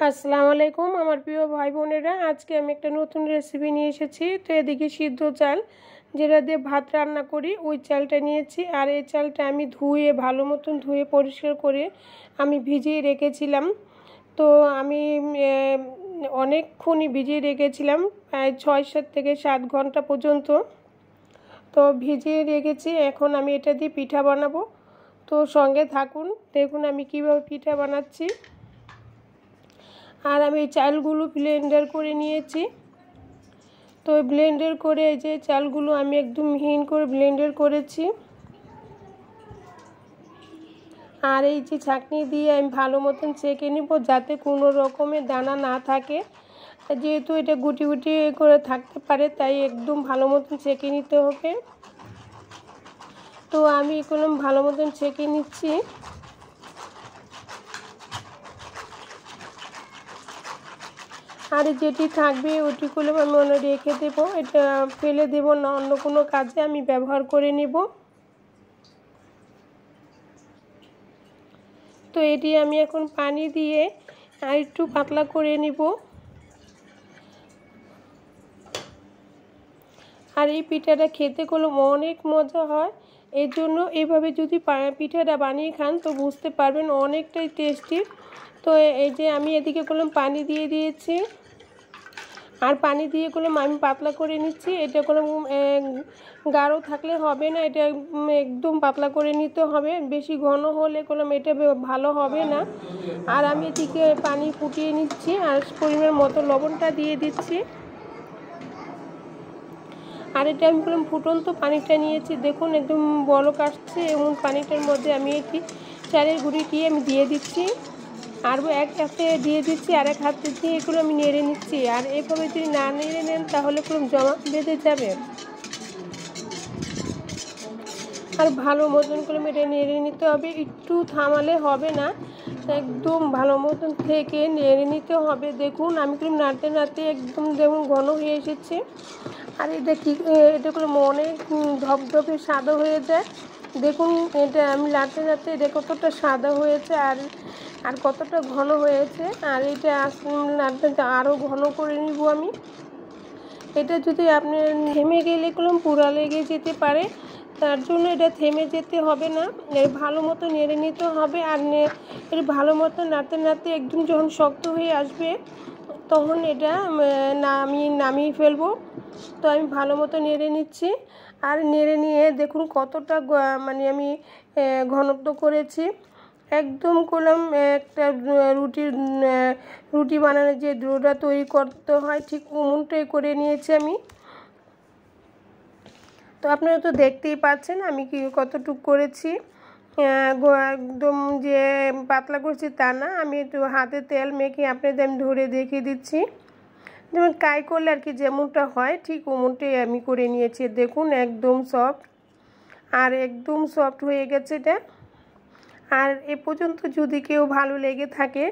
আসসালামু আলাইকুম আমার প্রিয় ভাই বোনেরা, আজকে আমি একটা নতুন রেসিপি নিয়ে এসেছি। তো এদিকে সিদ্ধ চাল যেটা দিয়ে ভাত রান্না করি ওই চালটা নিয়েছি। আর এই চালটা আমি ধুয়ে ভালো মতন ধুয়ে পরিষ্কার করে আমি ভিজিয়ে রেখেছিলাম। তো আমি অনেকক্ষণই ভিজিয়ে রেখেছিলাম, প্রায় 6 থেকে 7 ঘন্টা পর্যন্ত। তো ভিজিয়ে রেখেছি, এখন আমি এটা দিয়ে পিঠা বানাবো। তো সঙ্গে থাকুন, দেখুন আমি কীভাবে পিঠা বানাচ্ছি। আর আমি এই চালগুলো ব্লেন্ডার করে নিয়েছি। তো ব্লেন্ডার করে এই যে চালগুলো আমি একদম মিহিন করে ব্লেন্ডার করেছি। আর এই যে ছাঁকনি দিয়ে আমি ভালো মতন ছেঁকে নিব, যাতে কোনো রকমের দানা না থাকে। যেহেতু এটা গুটি গুটি করে থাকতে পারে, তাই একদম ভালো মতন ছেঁকে নিতে হবে। তো আমি এগুলো ভালো মতন ছেঁকে নিচ্ছি। আর যেটি থাকবে ওটিগুলো আমি মনে রেখে দেবো, এটা ফেলে দেবো না, অন্য কোনো কাজে আমি ব্যবহার করে নেব। তো এটি আমি এখন পানি দিয়ে আর একটু পাতলা করে নিব। আর এই পিঠাটা খেতে করলে অনেক মজা হয়। এর জন্য এইভাবে যদি পিঠাটা বানিয়ে খান তো বুঝতে পারবেন অনেকটাই টেস্টি। তো এই যে আমি এদিকে করলাম পানি দিয়ে দিয়েছি, আর পানি দিয়ে করলাম আমি পাতলা করে নিচ্ছি। এটা কোনো গাঢ় থাকলে হবে না, এটা একদম পাতলা করে নিতে হবে। বেশি ঘন হলে করলাম এটা ভালো হবে না। আর আমি এদিকে পানি ফুটিয়ে নিচ্ছি আর পরিমাণ মতো লবণটা দিয়ে দিচ্ছি। আর এটা আমি বললাম ফুটন্ত পানিটা নিয়েছি, দেখুন একদম বলক আসছে। এবং পানিটার মধ্যে আমি এটি চালের গুঁড়িটি আমি দিয়ে দিচ্ছি, আর এক হাতে দিয়ে দিচ্ছি, আর এক হাতে দিয়ে এগুলো আমি নেড়ে নিচ্ছি। আর এভাবে যদি না নেড়ে নেন তাহলে পুরো জমা বেঁধে যাবে। আর ভালো মতন করে এটা নেড়ে নিতে হবে, একটু থামালে হবে না, একদম ভালো মতন থেকে নেড়ে নিতে হবে। দেখুন আমি কিন্তু নাড়তে নাড়তে একদম যেমন ঘন হয়ে এসেছে। আর এটা এটা করে অনেক ধপধপে সাদা হয়ে যায়। দেখুন এটা আমি নাড়তে নাড়তে এটা কতটা সাদা হয়েছে আর আর কতটা ঘন হয়েছে। আর এটা নাড়তে আরও ঘন করে নিব আমি। এটা যদি আপনি থেমে গেলে কোনো পুরা লেগে যেতে পারে, তার জন্য এটা থেমে যেতে হবে না, ভালো মতো নেড়ে নিতে হবে। আর এর ভালো মতো নাড়তে নাড়তে একদম যখন শক্ত হয়ে আসবে তখন এটা আমি নামিয়ে ফেলবো। তো আমি ভালো মতো নেড়ে নিচ্ছি। আর নেড়ে নিয়ে দেখুন কতটা আমি ঘনত্ব করেছি। একদম করলাম একটা রুটি বানানোর যে ডোটা তৈরি করতে হয় ঠিক অমনটাই করে নিয়েছি আমি। তো আপনারা তো দেখতেই পাচ্ছেন আমি কি কতটুকু করেছি। একদম যে পাতলা করছি তা না, আমি একটু হাতে তেল মেখে আপনাদের আমি ধরে দেখিয়ে দিচ্ছি। যেমন কাই করলে আর কি যেমনটা হয় ঠিক ওমনটাই আমি করে নিয়েছি। দেখুন একদম সফট, আর একদম সফট হয়ে গেছে এটা। আর এ পর্যন্ত যদি কেউ ভালো লেগে থাকে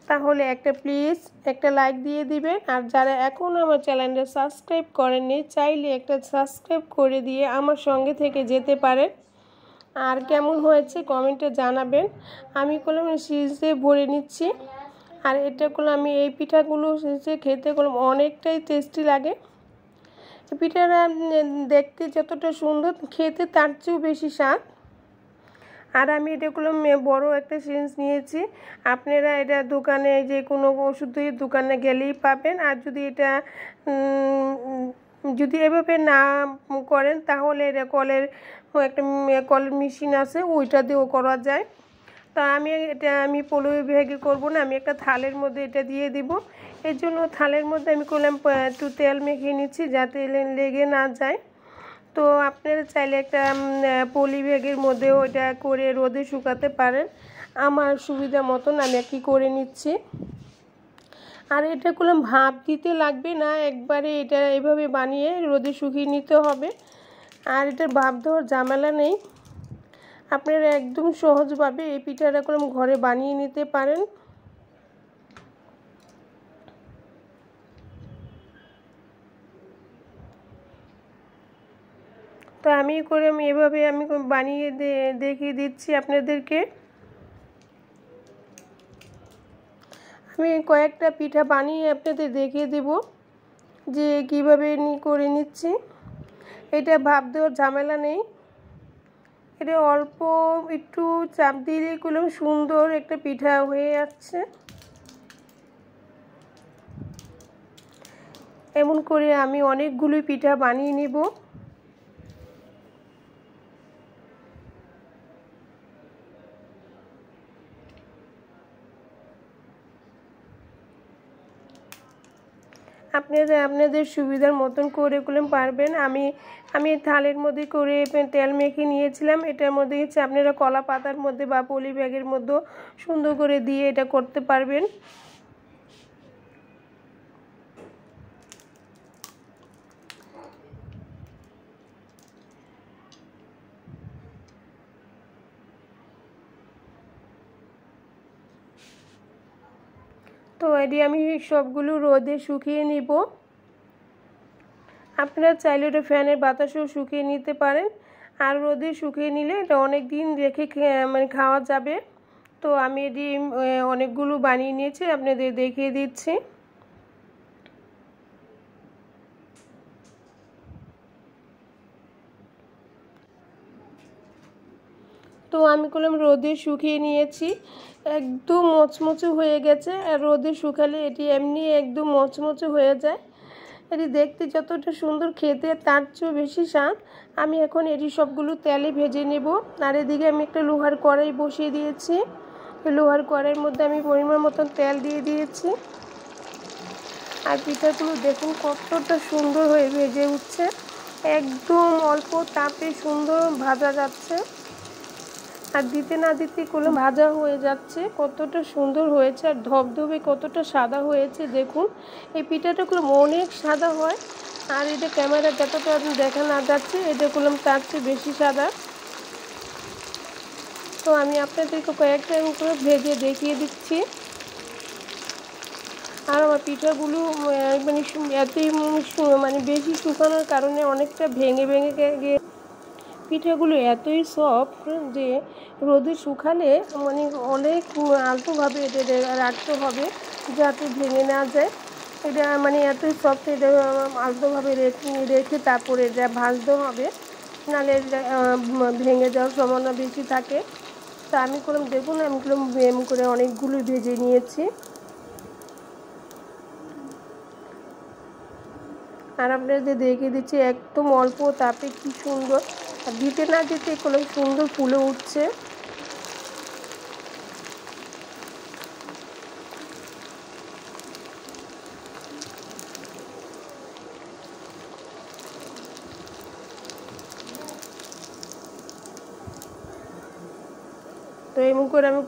তাহলে প্লিজ একটা লাইক দিয়ে দিবেন। আর যারা এখনও আমার চ্যানেলটা সাবস্ক্রাইব করেননি চাইলে একটা সাবস্ক্রাইব করে দিয়ে আমার সঙ্গে থেকে যেতে পারেন। আর কেমন হয়েছে কমেন্টে জানাবেন। আমি করলাম সিজে ভরে নিচ্ছি। আর এটা করলাম আমি এই পিঠাগুলো সিজে খেতে করলাম অনেকটাই টেস্টি লাগে। পিঠাটা দেখতে যতটা সুন্দর খেতে তার চেয়েও বেশি স্বাদ। আর আমি এটা করলাম বড় একটা সিরিঞ্জ নিয়েছি। আপনারা এটা দোকানে যে কোনো ওষুধের দোকানে গেলেই পাবেন। আর যদি এটা যদি এভাবে না করেন তাহলে এটা কলের মেশিন আছে, ওইটা দিয়েও করা যায়। তা আমি পলই ভেঙে করবো না, আমি একটা থালের মধ্যে এটা দিয়ে দিব। এর জন্য থালের মধ্যে আমি করলাম একটু তেল মেখে নিচ্ছি যাতে লেগে না যায়। তো আপনারা চাইলে একটা পলি ব্যাগের মধ্যেও এটা করে রোদে শুকাতে পারেন। আমার সুবিধা মতন আমি কি করে নিচ্ছি। আর এটা করলাম ভাপ দিতে লাগবে না, একবারে এটা এভাবে বানিয়ে রোদে শুকিয়ে নিতে হবে। আর এটার ভাপ দেওয়ার ঝামেলা নেই, আপনারা একদম সহজভাবে এই পিঠাটা করলাম ঘরে বানিয়ে নিতে পারেন। তো আমি এভাবে আমি বানিয়ে দেখিয়ে দিচ্ছি আপনাদেরকে। আমি কয়েকটা পিঠা বানিয়ে আপনাদের দেখিয়ে দেব যে কীভাবে করে নিচ্ছি। এটা ভাপ দেওয়ার ঝামেলা নেই, এটা অল্প একটু চাপ দিলেই করলাম সুন্দর একটা পিঠা হয়ে যাচ্ছে। এমন করে আমি অনেকগুলো পিঠা বানিয়ে নেব। আপনাদের সুবিধার মতন করে পারবেন। আমি থালের মধ্যে করে তেল মেখে নিয়েছিলাম। এটার মধ্যে হচ্ছে আপনারা কলা পাতার মধ্যে বা পলি ব্যাগের মধ্যে সুন্দর করে দিয়ে এটা করতে পারবেন। তো এটি আমি সবগুলো রোদে শুকিয়ে নিব। আপনারা চাইলে এটা ফ্যানের বাতাসেও শুকিয়ে নিতে পারেন, আর রোদে শুকিয়ে নিলে এটা অনেক দিন রেখে খাওয়া যাবে। তো আমি এটি অনেকগুলো বানিয়ে নিয়েছি, আপনাদের দেখিয়ে দিচ্ছি। তো আমি রোদে শুকিয়ে নিয়েছি, একদম মচমচে হয়ে গেছে। আর রোদে শুকালে এটি এমনি একদম মচমচে হয়ে যায়। এটি দেখতে যতটা সুন্দর, খেতে তার চেয়েও বেশি স্বাদ। আমি এখন এটি সবগুলো তেলে ভেজে নেব। আর এদিকে আমি একটা লোহার কড়াই বসিয়ে দিয়েছি। লোহার কড়াইয়ের মধ্যে আমি পরিমাণ মতন তেল দিয়ে দিয়েছি। আর পিঠাগুলো দেখুন কতটা সুন্দর হয়ে ভেজে উঠছে, একদম অল্প তাপে সুন্দর ভাজা যাচ্ছে। আর দিতে না দিতে ভাজা হয়ে যাচ্ছে, কতটা সুন্দর হয়েছে। আর ধবধবে কতটা সাদা হয়েছে দেখুন। এই পিঠাটা অনেক সাদা হয়, আর এটা ক্যামেরা যতটা দেখা না যাচ্ছে এটা তার চেয়ে বেশি সাদা। তো আমি আপনাদেরকে কয়েকটা করে ভেজে দেখিয়ে দিচ্ছি। আর আমার পিঠাগুলো এতই বেশি শুকানোর কারণে অনেকটা ভেঙে গিয়ে পিঠাগুলো এতই সফট যে রোদে শুকালে অনেক আলতোভাবে এটা রাখতে হবে যাতে ভেঙে না যায়। এটা এতই সফট, এটা আলতোভাবে রেখে তারপরে এটা ভাজতে হবে, নাহলে ভেঙে যাওয়ার সম্ভাবনা বেশি থাকে। তা আমি দেখুন আমি করে অনেকগুলো ভেজে নিয়েছি। আর আপনাদের দেখিয়ে দিচ্ছি একদম অল্প তাপে কি সুন্দর, আর দিতে না দিতে সুন্দর ফুলে উঠছে। তো এমন করে আমি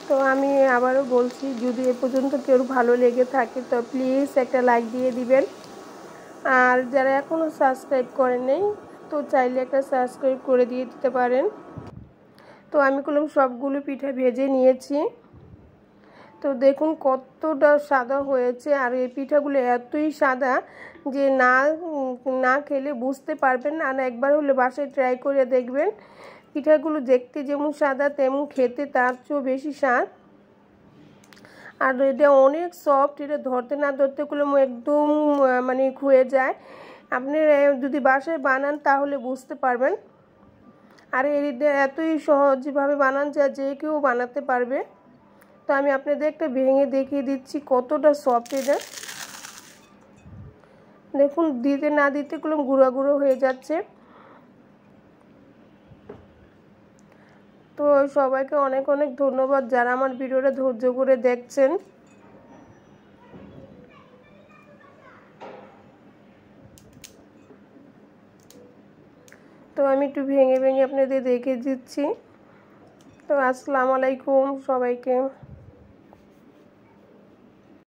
তো আমি আবারও বলছি, যদি এ পর্যন্ত কেউ ভালো লেগে থাকে তো প্লিজ একটা লাইক দিয়ে দিবেন। আর যারা এখনও সাবস্ক্রাইব করেন নাই তো চাইলে একটা সাবস্ক্রাইব করে দিয়ে দিতে পারেন। তো আমি সবগুলো পিঠা ভেজে নিয়েছি। তো দেখুন কতটা সাদা হয়েছে, আর এই পিঠাগুলো এতই সাদা যে না খেলে বুঝতে পারবেন না। আর একবার হলে বাসায় ট্রাই করে দেখবেন। পিঠাগুলো দেখতে যেমন সাদা তেমন খেতে তার চেয়েও বেশি স্বাদ। আর এটা অনেক সফট, এটা ধরতে না ধরতে একদম খুয়ে যায়। আপনি যদি বাসায় বানান তাহলে বুঝতে পারবেন। আর এটা এতই সহজভাবে বানান যায় যে কেউ বানাতে পারবে। তো আমি আপনাদের একটা ভেঙে দেখিয়ে দিচ্ছি কতটা সফট এটা। দেখুন দিতে না দিতে গুঁড়ো গুঁড়ো হয়ে যাচ্ছে। তো সবাইকে অনেক অনেক ধন্যবাদ যারা আমার ভিডিওটা ধৈর্য করে দেখছেন। তো আমি একটু ভেঙে আপনাদের দেখিয়ে দিচ্ছি। তো আসসালামু আলাইকুম সবাইকে।